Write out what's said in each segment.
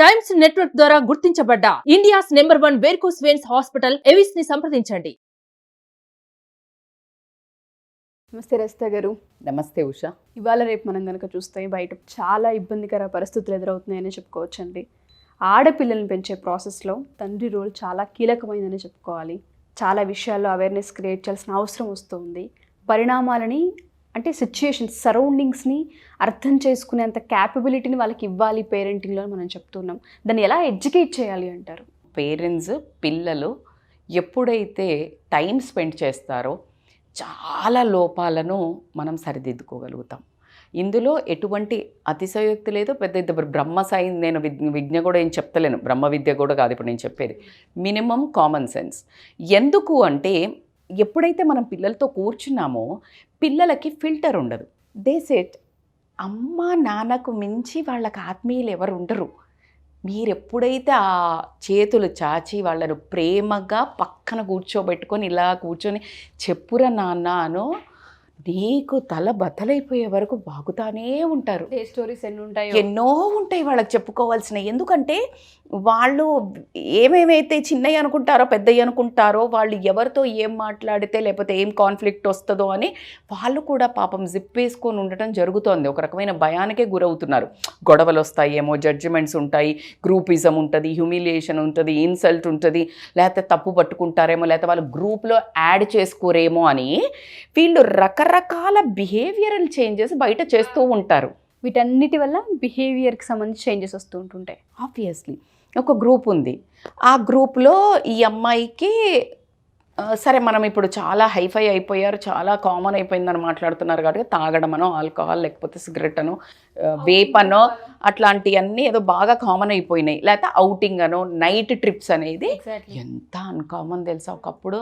Times network ద్వారా గుర్తించబడ్డ India's number 1 varicose veins hospital Avis ని సంప్రదించండి. నమస్తే రజిత గారు. నమస్తే ఉషా. ఇవాళ రేపు మనం కనుక చూస్తే బయట చాలా ఇబ్బందికర పరిస్థితులు ఎదురవుతున్నాయని చెప్పుకోవచ్చండి. ఆడపిల్లల్ని పెంచే ప్రాసెస్లో తండ్రి రోల్ చాలా కీలకమైందని చెప్పుకోవాలి. చాలా విషయాల్లో అవేర్నెస్ క్రియేట్ చేయాల్సిన అవసరం వస్తుంది. పరిణామాలని అంటే సిచ్యుయేషన్స్, సరౌండింగ్స్ని అర్థం చేసుకునేంత క్యాపబిలిటీని వాళ్ళకి ఇవ్వాలి పేరెంటింగ్లో మనం చెప్తున్నాం. దాన్ని ఎలా ఎడ్యుకేట్ చేయాలి అంటారు? పేరెంట్స్ పిల్లలు ఎప్పుడైతే టైం స్పెండ్ చేస్తారో చాలా లోపాలను మనం సరిదిద్దుకోగలుగుతాం. ఇందులో ఎటువంటి అతిశయోక్తి లేదు. పెద్ద బ్రహ్మ సైన్స్, నేను విద్య కూడా ఏం చెప్తలేను, బ్రహ్మ విద్య కూడా కాదు ఇప్పుడు నేను చెప్పేది. Minimum common sense. ఎందుకు అంటే ఎప్పుడైతే మనం పిల్లలతో కూర్చున్నామో పిల్లలకి ఫిల్టర్ ఉండదు. దే సెట్ అమ్మ నాన్నకు మించి వాళ్ళకి ఆత్మీయులు ఎవరు ఉండరు. మీరు ఎప్పుడైతే ఆ చేతులు చాచి వాళ్ళను ప్రేమగా పక్కన కూర్చోబెట్టుకొని ఇలా కూర్చొని చెప్పురా నాన్న అనో, నీకు తల బద్దలైపోయే వరకు బాగుతానే ఉంటారు. స్టోరీస్ ఎన్నో ఉంటాయి వాళ్ళకి చెప్పుకోవాల్సినవి. ఎందుకంటే వాళ్ళు ఏమేమైతే చిన్నవి అనుకుంటారో పెద్దవి అనుకుంటారో, వాళ్ళు ఎవరితో ఏం మాట్లాడితే లేకపోతే ఏం కాన్ఫ్లిక్ట్ వస్తుందో అని వాళ్ళు కూడా పాపం జిప్ వేసుకొని ఉండటం జరుగుతోంది. ఒక రకమైన భయానికే గురవుతున్నారు. గొడవలు వస్తాయేమో, జడ్జిమెంట్స్ ఉంటాయి, గ్రూపిజం ఉంటుంది, హ్యూమిలియేషన్ ఉంటుంది, ఇన్సల్ట్ ఉంటుంది, లేకపోతే తప్పు పట్టుకుంటారేమో, లేకపోతే వాళ్ళు గ్రూప్లో యాడ్ చేసుకోరేమో అని వీళ్ళు రకరకాల బిహేవియరల్ చేంజెస్ బయట చేస్తూ ఉంటారు. వీటన్నిటి వల్ల బిహేవియర్కి సంబంధించి చేంజెస్ వస్తూ ఉంటుంటాయి. ఆబ్వియస్లీ ఒక గ్రూప్ ఉంది, ఆ గ్రూప్లో ఈ అమ్మాయికి సరే మనం ఇప్పుడు చాలా హైఫై అయిపోయారు, చాలా కామన్ అయిపోయిందని మాట్లాడుతున్నారు కాబట్టి తాగడం అనో, ఆల్కహాల్ లేకపోతే సిగరెట్ అనో, వేప్ అనో, అట్లాంటివన్నీ ఏదో బాగా కామన్ అయిపోయినాయి. లేకపోతే ఔటింగ్ అనో, నైట్ ట్రిప్స్ అనేది ఎంత అన్కామన్ తెలుసా. ఒకప్పుడు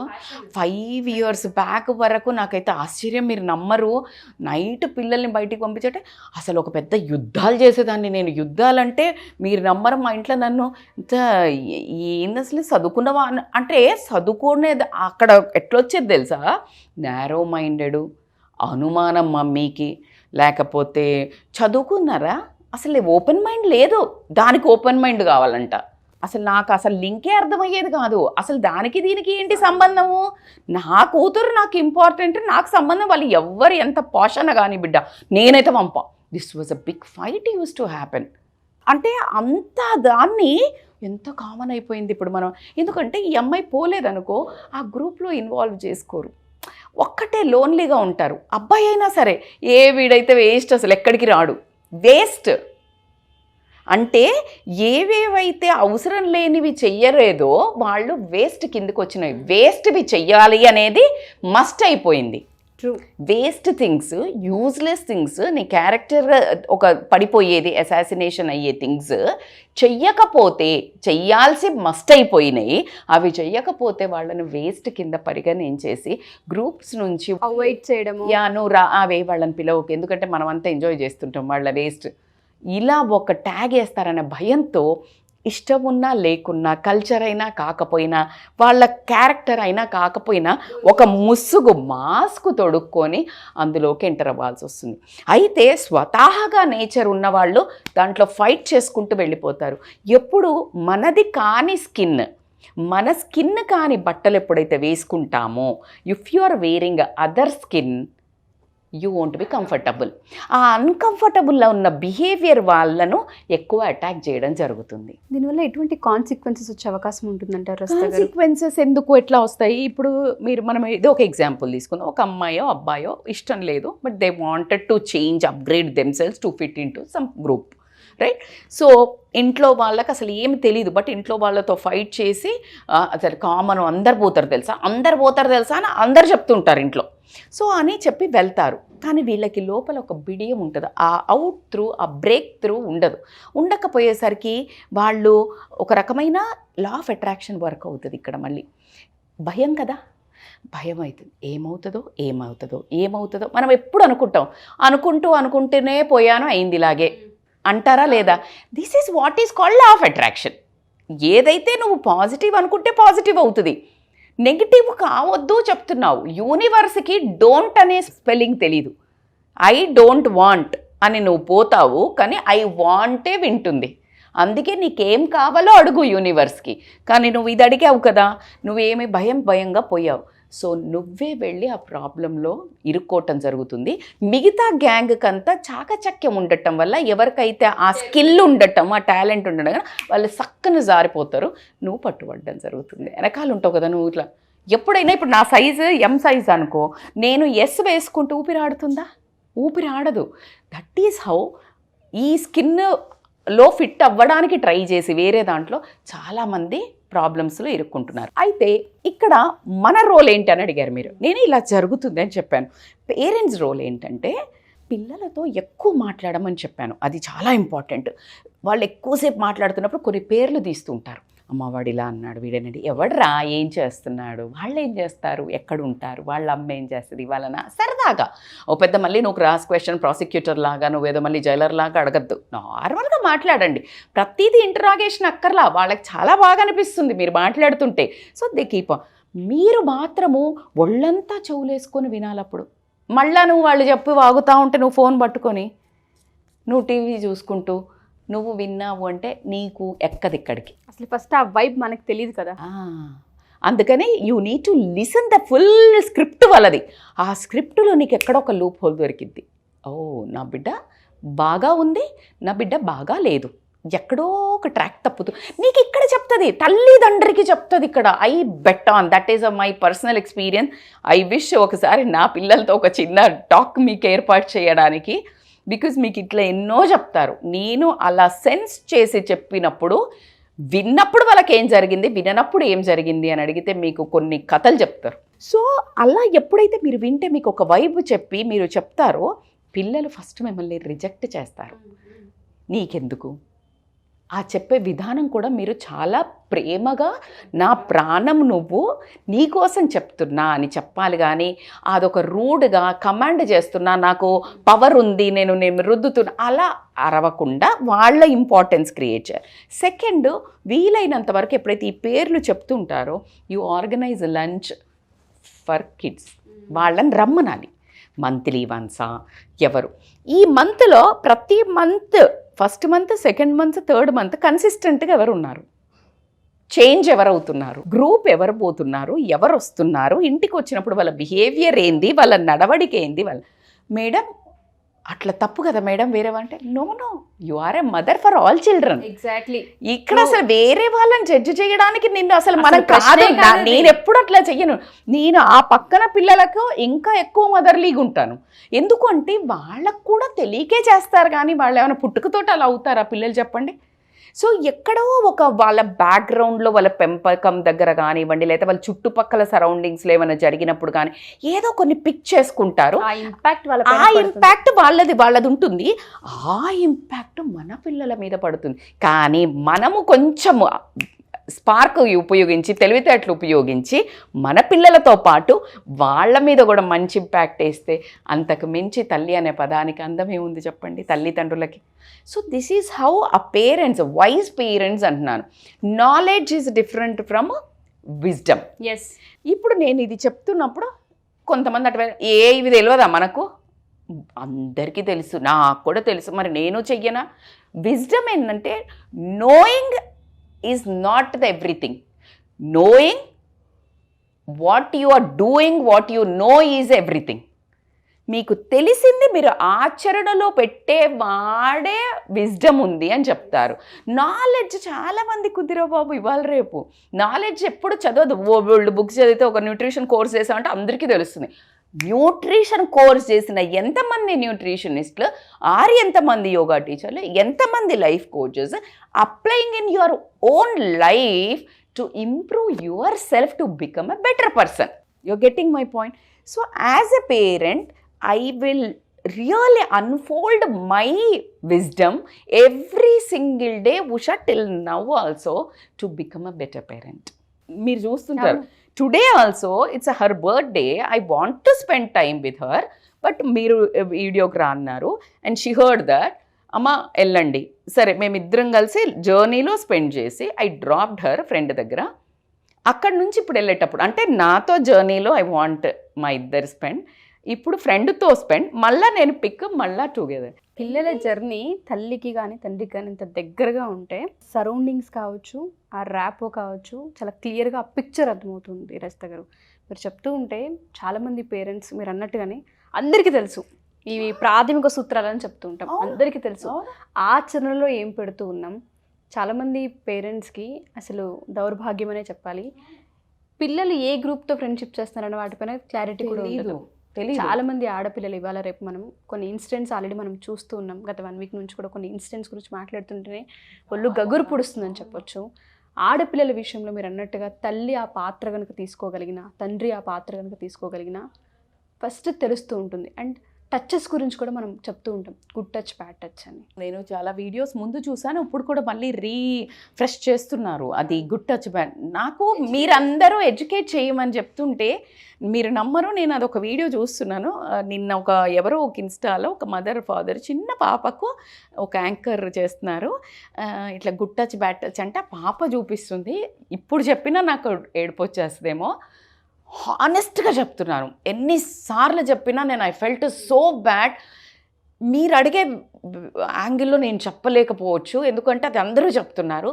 5 years బ్యాక్ వరకు నాకైతే ఆశ్చర్యం, మీరు నమ్మరు, నైట్ పిల్లల్ని బయటికి పంపించే అసలు ఒక పెద్ద యుద్ధాలు చేసేదాన్ని నేను. యుద్ధాలంటే మీరు నమ్మరు, మా ఇంట్లో నన్ను ఏంది అసలు చదువుకున్నవా అంటే, చదువుకునేది అక్కడ ఎట్లొచ్చేది తెలుసా, నేరో మైండెడ్, అనుమానం మమ్మీకి, లేకపోతే చదువుకున్నారా అసలు ఓపెన్ మైండ్ లేదు, దానికి ఓపెన్ మైండ్ కావాలంట. అసలు నాకు అసలు లింకే అర్థమయ్యేది కాదు. అసలు దానికి దీనికి ఏంటి సంబంధము, నా కూతురు నాకు ఇంపార్టెంట్, నాకు సంబంధం వాళ్ళు ఎవ్వరు ఎంత పోషణ కానీ బిడ్డ నేనైతే పంప. This was a big fight use to happen. అంటే అంత దాన్ని ఎంత కామన్ అయిపోయింది ఇప్పుడు మనం. ఎందుకంటే ఈ అమ్మాయి పోలేదనుకో ఆ గ్రూప్లో ఇన్వాల్వ్ చేసుకోరు, ఒక్కటే లోన్లీగా ఉంటారు. అబ్బాయి అయినా సరే వీడైతే వేస్ట్, అసలు ఎక్కడికి రాడు, వేస్ట్. అంటే ఏవేవైతే అవసరం లేనివి చెయ్యలేదో వాళ్ళు వేస్ట్ కిందకు వచ్చినవి. వేస్ట్వి చెయ్యాలి అనేది మస్ట్ అయిపోయింది. వేస్ట్ థింగ్స్, యూజ్లెస్ థింగ్స్, నీ క్యారెక్టర్ ఒక పడిపోయేది, అసాసినేషన్ అయ్యే థింగ్స్ చెయ్యకపోతే, చెయ్యాల్సి మస్ట్ అయిపోయినాయి, అవి చెయ్యకపోతే వాళ్ళని వేస్ట్ కింద పరిగణించేసి గ్రూప్స్ నుంచి అవాయిడ్ చేయడము, నువ్వు రా అవే వాళ్ళని పిలవకు, ఎందుకంటే మనం అంతా ఎంజాయ్ చేస్తుంటాం, వాళ్ళ వేస్ట్, ఇలా ఒక ట్యాగ్ వేస్తారనే భయంతో ఇష్టం ఉన్నా లేకున్నా, కల్చర్ అయినా కాకపోయినా, వాళ్ళ క్యారెక్టర్ అయినా కాకపోయినా ఒక ముసుగు మాస్క్ తొడుక్కొని అందులోకి ఎంటర్ అవ్వాల్సి వస్తుంది. అయితే స్వతహాగా నేచర్ ఉన్నవాళ్ళు దాంట్లో ఫైట్ చేసుకుంటూ వెళ్ళిపోతారు. ఎప్పుడు మనది కాని స్కిన్, మన స్కిన్ కాని బట్టలు ఎప్పుడైతే వేసుకుంటామో, if you are wearing other skin you won't be comfortable. ఆ అన్కంఫర్టబుల్లో ఉన్న బిహేవియర్ వాళ్ళను ఎక్కువ అటాక్ చేయడం జరుగుతుంది. దీనివల్ల ఎటువంటి కాన్సిక్వెన్సెస్ వచ్చే అవకాశం ఉంటుందంటారు? కాన్సిక్వెన్సెస్ ఎందుకు ఎట్లా వస్తాయి? ఇప్పుడు మనం ఏదో ఒక ఎగ్జాంపుల్ తీసుకుందాం. ఒక అమ్మాయో అబ్బాయో ఇష్టం లేదు, but they wanted to change, upgrade themselves to fit in to some group, right? So ఇంట్లో వాళ్ళకి అసలు ఏమి తెలియదు, బట్ ఇంట్లో వాళ్ళతో ఫైట్ చేసి అసలు కామన్ అందరు పోతారు తెలుసా అని అందరు చెప్తుంటారు ఇంట్లో. సో అని చెప్పి వెళ్తారు. కానీ వీళ్ళకి లోపల ఒక బిడియం ఉంటుంది, ఆ అవుట్ త్రూ, ఆ బ్రేక్ త్రూ ఉండదు. ఉండకపోయేసరికి వాళ్ళు ఒక రకమైన లా ఆఫ్ అట్రాక్షన్ వర్క్ అవుతుంది. ఇక్కడ మళ్ళీ భయం కదా, భయం అవుతుంది. ఏమవుతుందో మనం ఎప్పుడు అనుకుంటూనే పోయాను, అయింది ఇలాగే అంటారా లేదా? This is what is called law of attraction. ఏదైతే నువ్వు పాజిటివ్ అనుకుంటే పాజిటివ్ అవుతుంది, నెగిటివ్ కావద్దు చెప్తున్నావు. యూనివర్స్కి డోంట్ అనే స్పెల్లింగ్ తెలీదు. ఐ డోంట్ వాంట్ అని నువ్వు పోతావు, కానీ ఐ వాంటే వింటుంది. అందుకే నీకేం కావాలో అడుగు యూనివర్స్కి. కానీ నువ్వు ఇది అడిగావు కదా, నువ్వేమి భయంగా పోయావు. సో నువ్వే వెళ్ళి ఆ ప్రాబ్లంలో ఇరుక్కోవటం జరుగుతుంది. మిగతా గ్యాంగ్కి అంతా చాకచక్యం ఉండటం వల్ల, ఎవరికైతే ఆ స్కిల్ ఉండటం, ఆ టాలెంట్ ఉండడం వాళ్ళు సక్కన జారిపోతారు, నువ్వు పట్టుబడడం జరుగుతుంది. వెనకాల ఉంటావు కదా నువ్వు. ఇట్లా ఎప్పుడైనా ఇప్పుడు నా సైజు ఎం సైజ్ అనుకో, నేను ఎస్ వేసుకుంటూ ఊపిరి ఆడుతుందా? ఊపిరి ఆడదు. దట్ ఈస్ హౌ ఈ స్కిన్లో ఫిట్ అవ్వడానికి ట్రై చేసి వేరే దాంట్లో చాలామంది ప్రాబ్లమ్స్లో ఇరుక్కుంటున్నారు. అయితే ఇక్కడ మన రోల్ ఏంటి అని అడిగారు మీరు. నేను ఇలా జరుగుతుంది అని చెప్పాను. పేరెంట్స్ రోల్ ఏంటంటే పిల్లలతో ఎక్కువ మాట్లాడమని చెప్పాను. అది చాలా ఇంపార్టెంట్. వాళ్ళు ఎక్కువసేపు మాట్లాడుతున్నప్పుడు కొన్ని పేర్లు తీస్తూ ఉంటారు. అమ్మ వాడు ఇలా అన్నాడు, వీడేనండి, ఎవడరా, ఏం చేస్తున్నాడు, వాళ్ళు ఏం చేస్తారు, ఎక్కడ ఉంటారు, వాళ్ళ అమ్మ ఏం చేస్తుంది, వాళ్ళన సరదాగా ఓ పెద్ద మళ్ళీ నువ్వు క్రాస్ క్వశ్చన్ ప్రాసిక్యూటర్ లాగా, నువ్వేదో మళ్ళీ జైలర్ లాగా అడగద్దు. నార్మల్గా మాట్లాడండి. ప్రతిదీ ఇంటరాగేషన్ అక్కర్లా. వాళ్ళకి చాలా బాగా అనిపిస్తుంది మీరు మాట్లాడుతుంటే. So they keep. మీరు మాత్రము ఒళ్ళంతా చెవులేసుకొని వినాలప్పుడు. మళ్ళా నువ్వు వాళ్ళు చెప్పి వాగుతూ ఉంటే నువ్వు ఫోన్ పట్టుకొని నువ్వు టీవీ చూసుకుంటూ నువ్వు విన్నావు అంటే నీకు ఎక్కడిక్కడికి. అసలు ఫస్ట్ ఆ వైబ్ మనకు తెలియదు కదా. అందుకని you need to listen the full script వాళ్ళది. ఆ స్క్రిప్ట్లో నీకు ఎక్కడో ఒక లూప్ హోల్ దొరికిద్ది. ఓ నా బిడ్డ బాగా ఉంది, నా బిడ్డ బాగా లేదు, ఎక్కడో ఒక ట్రాక్ తప్పుతూ నీకు ఇక్కడ చెప్తుంది, తల్లిదండ్రికి చెప్తుంది. ఇక్కడ I bet on that is my personal experience. I wish ఒకసారి నా పిల్లలతో ఒక చిన్న టాక్ మీకు ఏర్పాటు చేయడానికి. బికాజ్ మీకు ఇట్లా ఎన్నో చెప్తారు. నేను అలా సెన్స్ చేసి చెప్పినప్పుడు, విన్నప్పుడు వాళ్ళకి ఏం జరిగింది, విననప్పుడు ఏం జరిగింది అని అడిగితే మీకు కొన్ని కథలు చెప్తారు. సో అలా ఎప్పుడైతే మీరు వింటే మీకు ఒక వైబ్ చెప్పి మీరు చెప్తారో, పిల్లలు ఫస్ట్ మిమ్మల్ని రిజెక్ట్ చేస్తారు. నీకెందుకు ఆ చెప్పే విధానం కూడా మీరు చాలా ప్రేమగా, నా ప్రాణం నువ్వు, నీకోసం చెప్తున్నా అని చెప్పాలి. కానీ అదొక రూడ్గా కమాండ్ చేస్తున్నా, నాకు పవర్ ఉంది, నేను రుద్దుతున్నా, అలా అరవకుండా వాళ్ళ ఇంపార్టెన్స్ క్రియేట్ చేయాలి. సెకండ్, వీలైనంత వరకు ఎప్పుడైతే ఈ పేర్లు చెప్తుంటారో, you organize lunch for kids. వాళ్ళని రమ్మనాలి. మంత్లీ వన్సా ఎవరు ఈ మంత్లో ప్రతి month, first month, second month, third month కన్సిస్టెంట్గా ఎవరు ఉన్నారు, చేంజ్ ఎవరు అవుతున్నారు, గ్రూప్ ఎవరు పోతున్నారు, ఎవరు వస్తున్నారు, ఇంటికి వచ్చినప్పుడు వాళ్ళ బిహేవియర్ ఏంది, వాళ్ళ నడవడిక ఏంది, వాళ్ళ మేడం అట్లా తప్పు కదా మేడం వేరే అంటే, no you are a mother for all children. Exactly. ఇక్కడ అసలు వేరే వాళ్ళని జడ్జ్ చేయడానికి నిన్ను అసలు మనం కాదు. నేను ఎప్పుడు అట్లా చెయ్యను. నేను ఆ పక్కన పిల్లలకు ఇంకా ఎక్కువ మదర్లీగా ఉంటాను. ఎందుకు అంటే వాళ్ళకు కూడా తెలియకే చేస్తారు. కానీ వాళ్ళు ఏమైనా పుట్టుకతోటి అలా అవుతారా పిల్లలు చెప్పండి? సో ఎక్కడో ఒక వాళ్ళ బ్యాక్గ్రౌండ్లో, వాళ్ళ పెంపకం దగ్గర కానివ్వండి, లేదా వాళ్ళ చుట్టుపక్కల సరౌండింగ్స్లో ఏమైనా జరిగినప్పుడు కానీ ఏదో కొన్ని పిక్ చేసుకుంటారు. ఆ ఇంపాక్ట్ వాళ్ళది ఉంటుంది. ఆ ఇంపాక్ట్ మన పిల్లల మీద పడుతుంది. కానీ మనము కొంచెం స్పార్క్ ఉపయోగించి, తెలివితేటలు ఉపయోగించి మన పిల్లలతో పాటు వాళ్ళ మీద కూడా మంచి ఇంపాక్ట్ వేస్తే అంతకు మించి తల్లి అనే పదానికి అందమే ఉంది చెప్పండి తల్లిదండ్రులకి. So this is how a parents, wise parents అంటున్నాను. Knowledge is different from wisdom. Yes. ఇప్పుడు నేను ఇది చెప్తున్నప్పుడు కొంతమంది అటు ఇవి తెలియదా మనకు? అందరికీ తెలుసు, నాకు కూడా తెలుసు, మరి నేను చెయ్యనా? విజ్డమ్ ఏంటంటే knowing is not the everything. Knowing what you are doing, what you know is everything. మీకు తెలిసింది మీరు ఆచరణలో పెట్టే వాడే విజ్డమ్ ఉంది అని చెప్తారు. నాలెడ్జ్ చాలామంది కుదిరో బాబు ఇవాళ రేపు. నాలెడ్జ్ ఎప్పుడు చదవదు. వరల్డ్ బుక్స్ చదివితే ఒక న్యూట్రిషన్ కోర్స్ చేసామంటే అందరికీ తెలుస్తుంది. న్యూట్రిషన్ కోర్స్ చేసిన ఎంతమంది న్యూట్రిషనిస్టులు, ఎంతమంది యోగా టీచర్లు, ఎంతమంది life coaches applying in your own life to improve your self to become a better person. You're getting my point? So as a parent I will really unfold my wisdom every single day, Usha, till now also, to become a better parent. మీరు చూస్తుంటారు today also it's her birthday, I want to spend time with her, but మీరు వీడియోకి రా అన్నారు and she heard that. అమ్మ వెళ్ళండి, సరే మేమిద్దరం కలిసి జర్నీలో స్పెండ్ చేసి ఐ డ్రాప్డ్ హర్ ఫ్రెండ్ దగ్గర. అక్కడి నుంచి ఇప్పుడు వెళ్ళేటప్పుడు అంటే నాతో జర్నీలో ఐ వాంట్ మా ఇద్దరు స్పెండ్. ఇప్పుడు ఫ్రెండ్తో స్పెండ్, మళ్ళీ నేను పిక్, మళ్ళీ టుగెదర్. పిల్లల జర్నీ తల్లికి కానీ తండ్రికి కానీ ఇంత దగ్గరగా ఉంటే సరౌండింగ్స్ కావచ్చు, ఆ ర్యాపో కావచ్చు, చాలా క్లియర్గా ఆ పిక్చర్ అర్థమవుతుంది. రజిత గారు మీరు చెప్తూ ఉంటే చాలామంది పేరెంట్స్ మీరు అన్నట్టుగానే అందరికీ తెలుసు, ఇవి ప్రాథమిక సూత్రాలని చెప్తూ ఉంటాం, అందరికీ తెలుసు. ఆచరణలో ఏం పెడుతూ ఉన్నాం? చాలామంది పేరెంట్స్కి అసలు దౌర్భాగ్యం అనే చెప్పాలి, పిల్లలు ఏ గ్రూప్తో ఫ్రెండ్షిప్ చేస్తున్నారన్న వాటిపైన క్లారిటీ కూడా ఉండదు. చాలా మంది ఆడపిల్లలు ఇవాళ రేపు మనం కొన్ని ఇన్సిడెంట్స్ ఆల్రెడీ మనం చూస్తూ ఉన్నాం. గత 1 వీక్ నుంచి కూడా కొన్ని ఇన్సిడెంట్స్ గురించి మాట్లాడుతుంటేనే ఒళ్ళు గగురు పొడుస్తుందని చెప్పొచ్చు. ఆడపిల్లల విషయంలో మీరు అన్నట్టుగా తల్లి ఆ పాత్ర కనుక తీసుకోగలిగిన, తండ్రి ఆ పాత్ర కనుక తీసుకోగలిగిన ఫస్ట్ తెలుస్తూ ఉంటుంది. అండ్ టచెస్ గురించి కూడా మనం చెప్తూ ఉంటాం, గుడ్ టచ్, బ్యాడ్ టచ్ అని. నేను చాలా వీడియోస్ ముందు చూసాను, ఇప్పుడు కూడా మళ్ళీ రీఫ్రెష్ చేస్తున్నారు అది గుడ్ టచ్ బ్యాడ్. నాకు మీరందరూ ఎడ్యుకేట్ చేయమని చెప్తుంటే మీరు నమ్మరు, నేను అదొక వీడియో చూస్తున్నాను నిన్న. ఎవరో ఒక ఇన్స్టాలో ఒక మదర్ ఫాదర్ చిన్న పాపకు ఒక యాంకర్ చేస్తున్నారు, ఇట్లా గుడ్ టచ్ బ్యాడ్ టచ్ అంటే ఆ పాప చూపిస్తుంది. ఇప్పుడు చెప్పినా నాకు ఏడుపు వచ్చేస్తుందేమో, హానెస్ట్గా చెప్తున్నాను. ఎన్నిసార్లు చెప్పినా నేను ఐ ఫెల్ట్ సో బ్యాడ్. మీరు అడిగే యాంగిల్లో నేను చెప్పలేకపోవచ్చు, ఎందుకంటే అది అందరూ చెప్తున్నారు.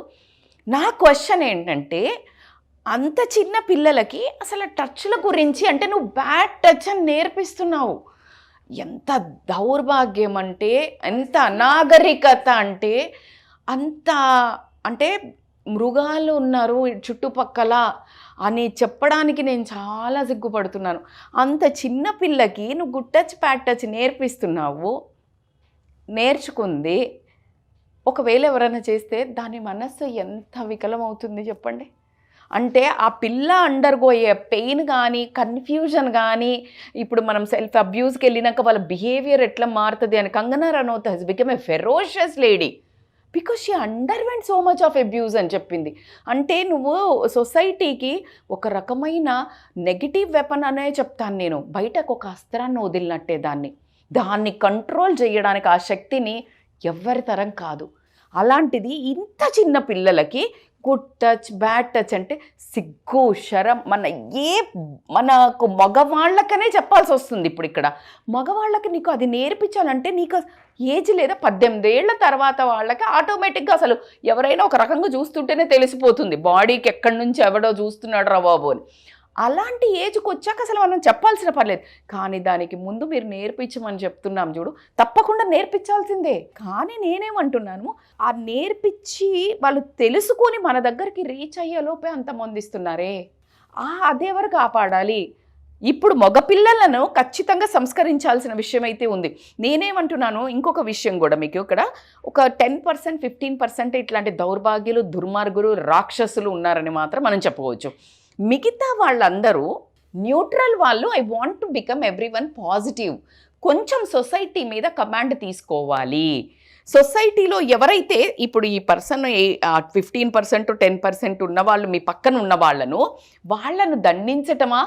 నా క్వశ్చన్ ఏంటంటే, అంత చిన్న పిల్లలకి అసలు టచ్ల గురించి అంటే నువ్వు బ్యాడ్ టచ్ అని నేర్పిస్తున్నావు. ఎంత దౌర్భాగ్యం అంటే, ఎంత అనాగరికత అంటే, అంటే మృగాలు ఉన్నారు చుట్టుపక్కల అని చెప్పడానికి నేను చాలా సిగ్గుపడుతున్నాను. అంత చిన్న పిల్లకి నువ్వు గుడ్ టచ్ బ్యాడ్ టచ్ నేర్పిస్తున్నావు. నేర్చుకుంది ఒకవేళ ఎవరైనా చేస్తే దాని మనస్సు ఎంత వికలమవుతుంది చెప్పండి. అంటే ఆ పిల్ల అండర్గోయే పెయిన్ కానీ, కన్ఫ్యూజన్ కానీ, ఇప్పుడు మనం సెల్ఫ్ అబ్యూస్కి వెళ్ళినాక వాళ్ళ బిహేవియర్ ఎట్లా మారుతుంది అని. Kangana Ranaut has become a ferocious lady because she underwent so much of abuse అని చెప్పింది. అంటే నువ్వు సొసైటీకి ఒక రకమైన నెగిటివ్ వెపన్ అనే చెప్తాను నేను, బయటకు ఒక అస్త్రాన్ని వదిలినట్టే దాన్ని కంట్రోల్ చేయడానికి ఆ శక్తిని ఎవ్వరి తరం కాదు. అలాంటిది ఇంత చిన్న పిల్లలకి గుడ్ టచ్ బ్యాడ్ టచ్ అంటే సిగ్గు శరం. మనకు మగవాళ్ళకనే చెప్పాల్సి వస్తుంది. ఇప్పుడు ఇక్కడ మగవాళ్ళకి నీకు అది నేర్పించాలంటే నీకు ఏజ్ లేదా, 18 ఏళ్ల తర్వాత వాళ్ళకి ఆటోమేటిక్గా అసలు ఎవరైనా ఒక రకంగా చూస్తుంటేనే తెలిసిపోతుంది బాడీకి ఎక్కడి నుంచి ఎవడో చూస్తున్నాడు రా బాబు అని. అలాంటి ఏజ్కి వచ్చాక అసలు మనం చెప్పాల్సిన పర్లేదు, కానీ దానికి ముందు మీరు నేర్పించమని చెప్తున్నాం చూడు, తప్పకుండా నేర్పించాల్సిందే. కానీ నేనేమంటున్నాను, ఆ నేర్పించి వాళ్ళు తెలుసుకొని మన దగ్గరికి రీచ్ అయ్యేలోపే అంతమంది ఇస్తున్నారే, అదెవరు కాపాడాలి? ఇప్పుడు మగపిల్లలను ఖచ్చితంగా సంస్కరించాల్సిన విషయం అయితే ఉంది. నేనేమంటున్నాను, ఇంకొక విషయం కూడా మీకు ఇక్కడ ఒక 10% 15% ఇట్లాంటి దౌర్భాగ్యులు, దుర్మార్గులు, రాక్షసులు ఉన్నారని మాత్రం మనం చెప్పవచ్చు. మిగతా వాళ్ళందరూ న్యూట్రల్ వాళ్ళు. I want to become everyone positive. కొంచెం సొసైటీ మీద కమాండ్ తీసుకోవాలి. సొసైటీలో ఎవరైతే ఇప్పుడు ఈ పర్సన్ 15% 10% ఉన్నవాళ్ళు మీ పక్కన ఉన్న వాళ్ళను దండించటమా,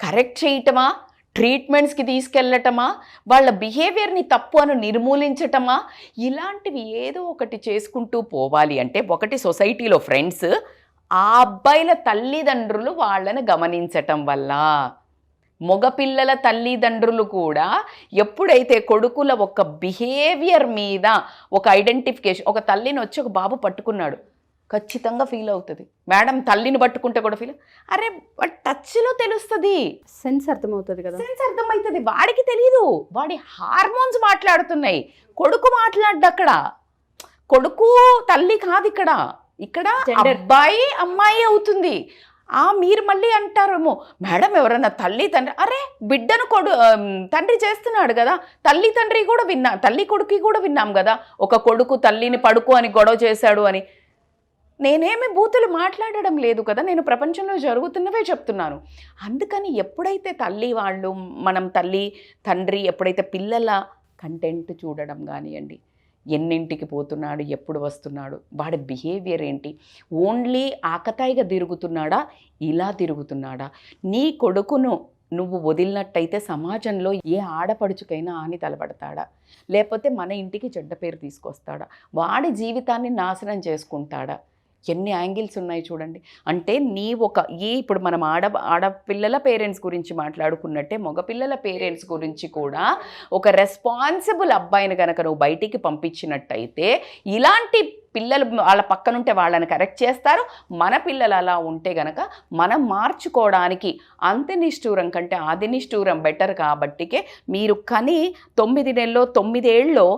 కరెక్ట్ చేయటమా, ట్రీట్మెంట్స్కి తీసుకెళ్ళటమా, వాళ్ళ బిహేవియర్ని తప్పు అని నిర్మూలించటమా, ఇలాంటివి ఏదో ఒకటి చేసుకుంటూ పోవాలి. అంటే ఒకటి సొసైటీలో ఫ్రెండ్స్, ఆ అబ్బాయిల తల్లిదండ్రులు వాళ్ళని గమనించటం వల్ల, మగపిల్లల తల్లిదండ్రులు కూడా ఎప్పుడైతే కొడుకుల ఒక బిహేవియర్ మీద ఒక ఐడెంటిఫికేషన్, ఒక తల్లిని వచ్చి ఒక బాబు పట్టుకున్నాడు ఖచ్చితంగా ఫీల్ అవుతుంది. మేడం తల్లిని పట్టుకుంటే కూడా ఫీల్, అరే టచ్లో తెలుస్తుంది, సెన్స్ అర్థమవుతుంది కదా, సెన్స్ అర్థమవుతుంది. వాడికి తెలియదు, వాడి హార్మోన్స్ మాట్లాడుతున్నాయి. కొడుకు మాట్లాడ్డు అక్కడ, కొడుకు తల్లి కాదు ఇక్కడ అబ్బాయి అమ్మాయి అవుతుంది. మీరు మళ్ళీ అంటారేమో, మేడం ఎవరన్నా తల్లి తండ్రి, అరే బిడ్డను తండ్రి చేస్తున్నాడు కదా, తల్లి తండ్రి కూడా తల్లి కొడుకు కూడా విన్నాం కదా, ఒక కొడుకు తల్లిని పడుకో అని గొడవ చేశాడు అని. నేనేమి బూతులు మాట్లాడడం లేదు కదా, నేను ప్రపంచంలో జరుగుతున్నవే చెప్తున్నాను. అందుకని ఎప్పుడైతే మనం తల్లి తండ్రి ఎప్పుడైతే పిల్లల కంటెంట్ చూడడం కానివ్వండి, ఎన్నింటికి పోతున్నాడు, ఎప్పుడు వస్తున్నాడు, వాడి బిహేవియర్ ఏంటి, ఓన్లీ ఆకతాయిగా తిరుగుతున్నాడా, ఇలా తిరుగుతున్నాడా, నీ కొడుకును నువ్వు వదిలినట్టయితే సమాజంలో ఏ ఆడపడుచుకైనా ఆని తలపడతాడా, లేకపోతే మన ఇంటికి చెడ్డ పేరు తీసుకొస్తాడా, వాడి జీవితాన్ని నాశనం చేసుకుంటాడా, ఎన్ని యాంగిల్స్ ఉన్నాయి చూడండి. అంటే ఇప్పుడు మనం ఆడపిల్లల పేరెంట్స్ గురించి మాట్లాడుకున్నట్టే మగపిల్లల పేరెంట్స్ గురించి కూడా ఒక రెస్పాన్సిబుల్ అబ్బాయిని కనుక నువ్వు బయటికి పంపించినట్టయితే ఇలాంటి పిల్లలు వాళ్ళ పక్కనుంటే వాళ్ళని కరెక్ట్ చేస్తారు. మన పిల్లలు అలా ఉంటే గనక మనం మార్చుకోవడానికి అంత్య నిష్ఠూరం కంటే ఆది నిష్ఠూరం బెటర్. కాబట్టికే మీరు కని 9 నెలలో 9 ఏళ్ళలో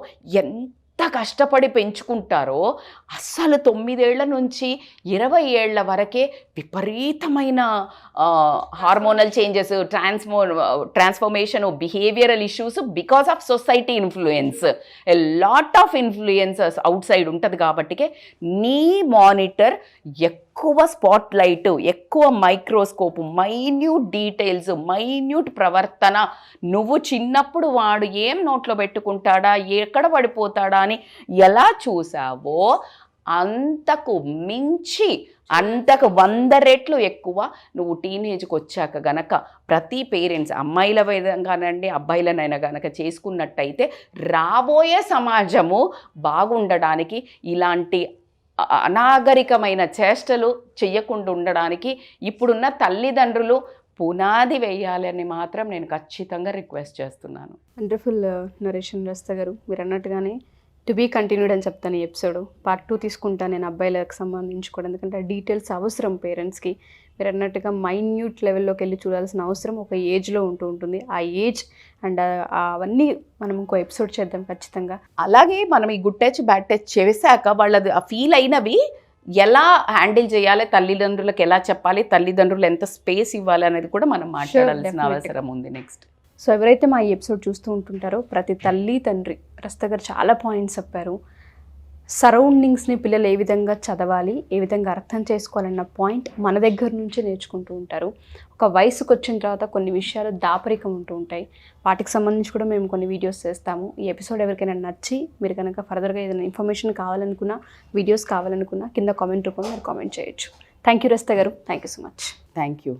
ఎంత కష్టపడి పెంచుకుంటారో అస్సలు 9 ఏళ్ల నుంచి 20 ఏళ్ల వరకే విపరీతమైన hormonal changes, transformation, behavioural issues because of society influence, a lot of influences out side ఉంటుంది. కాబట్టికే నీ మానిటర్ ఎక్కువ స్పాట్ లైట్, ఎక్కువ మైక్రోస్కోప్, మైన్యూట్ డీటెయిల్స్, మైన్యూట్ ప్రవర్తన, నువ్వు చిన్నప్పుడు వాడు ఏం నోట్లో పెట్టుకుంటాడా, ఎక్కడ పడిపోతాడా అని ఎలా చూసావో అంతకు మించి, అంతకు 100 రెట్లు ఎక్కువ నువ్వు టీనేజ్కి వచ్చాక గనక ప్రతి పేరెంట్స్ అమ్మాయిల విధంగానండి అబ్బాయిలనైనా గనక చేసుకున్నట్టయితే రాబోయే సమాజము బాగుండడానికి, ఇలాంటి అనాగరికమైన చేష్టలు చెయ్యకుండా ఉండడానికి ఇప్పుడున్న తల్లిదండ్రులు పునాది వేయాలని మాత్రం నేను ఖచ్చితంగా రిక్వెస్ట్ చేస్తున్నాను. వండర్ఫుల్ నరేషన్ రస్తా గారు. మీరు అన్నట్టుగానే టు బీ కంటిన్యూడ్ అని చెప్తాను. ఈ ఎపిసోడ్ పార్ట్ 2 తీసుకుంటాను నేను అబ్బాయిలకు సంబంధించి కూడా, ఎందుకంటే ఆ డీటెయిల్స్ అవసరం పేరెంట్స్కి. మీరు అన్నట్టుగా మైన్యూట్ లెవెల్లోకి వెళ్ళి చూడాల్సిన అవసరం ఒక ఏజ్లో ఉంటుంది. ఆ ఏజ్ అండ్ అవన్నీ మనం ఇంకో ఎపిసోడ్ చేద్దాం ఖచ్చితంగా. అలాగే మనం ఈ గుడ్ టచ్ బ్యాడ్ టచ్ చేశాక వాళ్ళది ఆ ఫీల్ అయినవి ఎలా హ్యాండిల్ చేయాలి, తల్లిదండ్రులకు ఎలా చెప్పాలి, తల్లిదండ్రులు ఎంత స్పేస్ ఇవ్వాలి అనేది కూడా మనం మాట్లాడాల్సిన అవసరం ఉంది నెక్స్ట్. సో ఎవరైతే మా ఈ ఎపిసోడ్ చూస్తూ ఉంటుంటారో ప్రతి తల్లి తండ్రి, రస్తా గారు చాలా పాయింట్స్ చెప్పారు. సరౌండింగ్స్ని పిల్లలు ఏ విధంగా చదవాలి, ఏ విధంగా అర్థం చేసుకోవాలన్న పాయింట్ మన దగ్గర నుంచే నేర్చుకుంటూ ఉంటారు. ఒక వయసుకు వచ్చిన తర్వాత కొన్ని విషయాలు దాపరికం ఉంటూ ఉంటాయి. వాటికి సంబంధించి కూడా మేము కొన్ని వీడియోస్ చేస్తాము. ఈ ఎపిసోడ్ ఎవరికైనా నచ్చి మీరు కనుక ఫర్దర్గా ఏదైనా ఇన్ఫర్మేషన్ కావాలనుకున్నా, వీడియోస్ కావాలనుకున్నా కింద కామెంట్ రూపంలో మీరు కామెంట్ చేయొచ్చు. థ్యాంక్ యూ రస్తా గారు. Thank you so much. Thank you.